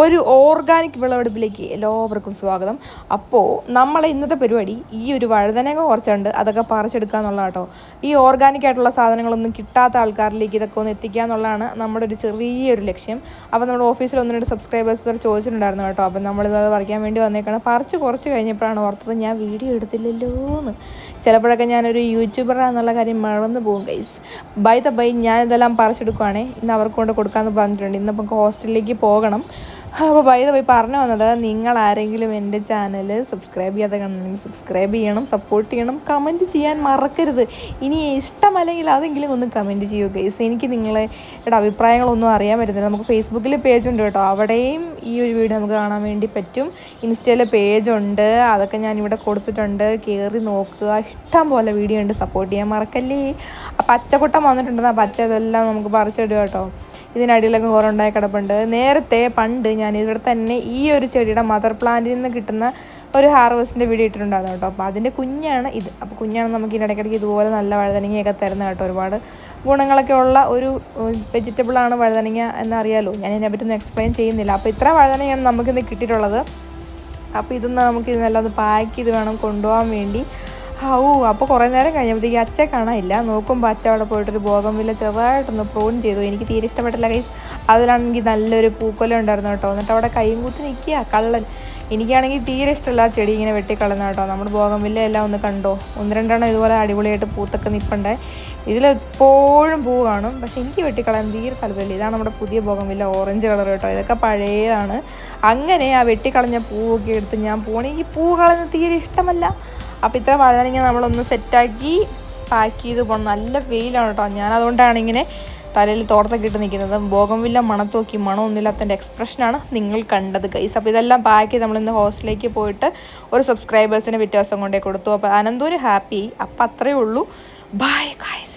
ഒരു ഓർഗാനിക് വിളവെടുപ്പിലേക്ക് എല്ലാവർക്കും സ്വാഗതം. അപ്പോൾ നമ്മളെ ഇന്നത്തെ പരിപാടി ഈ ഒരു വഴുതനങ്ങ കുറച്ചുണ്ട്, അതൊക്കെ പറിച്ചെടുക്കുക എന്നുള്ളതാണ് കേട്ടോ. ഈ ഓർഗാനിക് ആയിട്ടുള്ള സാധനങ്ങളൊന്നും കിട്ടാത്ത ആൾക്കാരിലേക്ക് ഇതൊക്കെ ഒന്ന് എത്തിക്കുക എന്നുള്ളതാണ് നമ്മുടെ ഒരു ചെറിയൊരു ലക്ഷ്യം. അപ്പോൾ നമ്മുടെ ഓഫീസിൽ 1-2 സബ്സ്ക്രൈബേഴ്സ് ചോദിച്ചിട്ടുണ്ടായിരുന്നു കേട്ടോ. അപ്പം നമ്മളിത് പറിക്കാൻ വേണ്ടി വന്നേക്കണം. കുറച്ച് കഴിഞ്ഞപ്പോഴാണ് ഓർത്തത് ഞാൻ വീഡിയോ എടുത്തില്ലല്ലോ എന്ന്. ചിലപ്പോഴൊക്കെ ഞാനൊരു യൂട്യൂബറാണെന്നുള്ള കാര്യം മറന്നു പോകും ഗൈസ്. ബൈ ഞാനിതെല്ലാം പറിച്ചെടുക്കുവാണേ. ഇന്ന് അവർക്ക് കൊണ്ട് കൊടുക്കാമെന്ന് പറഞ്ഞിട്ടുണ്ട്. ഇന്നിപ്പോൾ ഹോസ്റ്റലിലേക്ക് പോകണം. അപ്പോൾ പോയി പറഞ്ഞു വന്നത്, നിങ്ങൾ ആരെങ്കിലും എൻ്റെ ചാനൽ സബ്സ്ക്രൈബ് ചെയ്യാതെ കണ്ടെങ്കിൽ സബ്സ്ക്രൈബ് ചെയ്യണം, സപ്പോർട്ട് ചെയ്യണം, കമൻറ്റ് ചെയ്യാൻ മറക്കരുത്. ഇനി ഇഷ്ടമല്ലെങ്കിൽ അതെങ്കിലും ഒന്ന് കമൻറ്റ് ചെയ്യൂ ഗൈസ്. എനിക്ക് നിങ്ങളുടെ അഭിപ്രായങ്ങളൊന്നും അറിയാൻ പറ്റുന്നില്ല. നമുക്ക് ഫേസ്ബുക്കിൽ പേജുണ്ട് കേട്ടോ, അവിടെയും ഈ ഒരു വീഡിയോ നമുക്ക് കാണാൻ വേണ്ടി പറ്റും. ഇൻസ്റ്റയിൽ പേജുണ്ട്, അതൊക്കെ ഞാനിവിടെ കൊടുത്തിട്ടുണ്ട്, കയറി നോക്കുക. ഇഷ്ടം പോലെ വീഡിയോ ഉണ്ട്, സപ്പോർട്ട് ചെയ്യാൻ മറക്കല്ലേ. ആ പച്ചക്കുട്ടം വന്നിട്ടുണ്ട്, ആ പച്ച ഇതെല്ലാം നമുക്ക് പറിച്ചിടുക കേട്ടോ. ഇതിനടിയിലൊക്കെ കുറേ ഉണ്ടായി കിടപ്പുണ്ട്. പണ്ട് ഞാൻ ഇവിടെ തന്നെ ഈ ഒരു ചെടിയുടെ മദർ പ്ലാന്റിൽ നിന്ന് കിട്ടുന്ന ഒരു ഹാർവസ്റ്റിൻ്റെ വീഡിയോ ഇട്ടിട്ടുണ്ടായിരുന്നു കേട്ടോ. അപ്പോൾ അതിൻ്റെ കുഞ്ഞാണ് ഇത്. അപ്പോൾ കുഞ്ഞാണ് നമുക്ക് ഇതിനിടയ്ക്കിടയ്ക്ക് ഇതുപോലെ നല്ല വഴുതനങ്ങയൊക്കെ തരുന്നത് കേട്ടോ. ഒരുപാട് ഗുണങ്ങളൊക്കെ ഉള്ള ഒരു വെജിറ്റബിളാണ് വഴുതനങ്ങ എന്നറിയാലോ. ഞാൻ ഇതിനെപ്പറ്റി ഒന്നും എക്സ്പ്ലെയിൻ ചെയ്യുന്നില്ല. അപ്പോൾ ഇത്ര വഴുതനങ്ങയാണ് നമുക്കിന്ന് കിട്ടിയിട്ടുള്ളത്. അപ്പോൾ ഇതൊന്ന് നമുക്ക് ഇതിനെല്ലാം ഒന്ന് പാക്ക് ചെയ്ത് വേണം കൊണ്ടുപോകാൻ വേണ്ടി. അപ്പോൾ കുറേ നേരം കഴിഞ്ഞപ്പോഴത്തേക്ക് അച്ച കാണാനില്ല. നോക്കുമ്പോൾ അച്ച അവിടെ പോയിട്ടൊരു ബോഗൻവില്ല ചെറുതായിട്ടൊന്ന് പ്രൂൺ ചെയ്തു. എനിക്ക് തീരെ ഇഷ്ടപ്പെട്ടില്ല ഗൈസ്. അതിലാണെങ്കിൽ നല്ലൊരു പൂക്കൊല ഉണ്ടായിരുന്നു കേട്ടോ. എന്നിട്ട് അവിടെ കൈയും കുത്തി നിൽക്കുക കള്ളൻ. എനിക്കാണെങ്കിൽ തീരെ ഇഷ്ടമല്ല ആ ചെടി ഇങ്ങനെ വെട്ടിക്കളയുന്ന കേട്ടോ. നമ്മുടെ ബോഗൻവില്ല എല്ലാം ഒന്ന് കണ്ടോ, 1-2 ഇതുപോലെ അടിപൊളിയായിട്ട് പൂത്തൊക്കെ നിൽപ്പുണ്ട്. ഇതിലെപ്പോഴും പൂ കാണും, പക്ഷെ എനിക്ക് വെട്ടിക്കളയാൻ തീരെ താല്പര്യമില്ല. ഇതാണ് നമ്മുടെ പുതിയ ബോഗൻവില്ല, ഓറഞ്ച് കളർ കേട്ടോ. ഇതൊക്കെ പഴയതാണ്. അങ്ങനെ ആ വെട്ടിക്കളഞ്ഞ പൂവൊക്കെ എടുത്ത് ഞാൻ എനിക്ക് പൂ കളയുന്നത് തീരെ ഇഷ്ടമല്ല. അപ്പോൾ ഇത്ര വഴുതനങ്ങ നമ്മളൊന്ന് സെറ്റാക്കി പാക്ക് ചെയ്ത് പോകണം. നല്ല വെയിലാണ് കേട്ടോ. ഞാനതുകൊണ്ടാണ് ഇങ്ങനെ തലയിൽ തോർത്തൊക്കെ ഇട്ട് നിൽക്കുന്നത്. ബോഗൻവില്ല മണത്തോക്കി മണമൊന്നുമില്ലാത്തതിൻ്റെ എക്സ്പ്രഷനാണ് നിങ്ങൾ കണ്ടത് ഗൈസ്. അപ്പോൾ ഇതെല്ലാം പാക്ക് ചെയ്ത് നമ്മളിന്ന് ഹോസ്റ്റലിലേക്ക് പോയിട്ട് ഒരു സബ്സ്ക്രൈബേഴ്സിന് വ്യത്യാസം കൊണ്ടേ കൊടുത്തു. അപ്പോൾ അനന്തൂര് ഹാപ്പി. അപ്പോൾ അത്രയേ ഉള്ളൂ. Bye guys.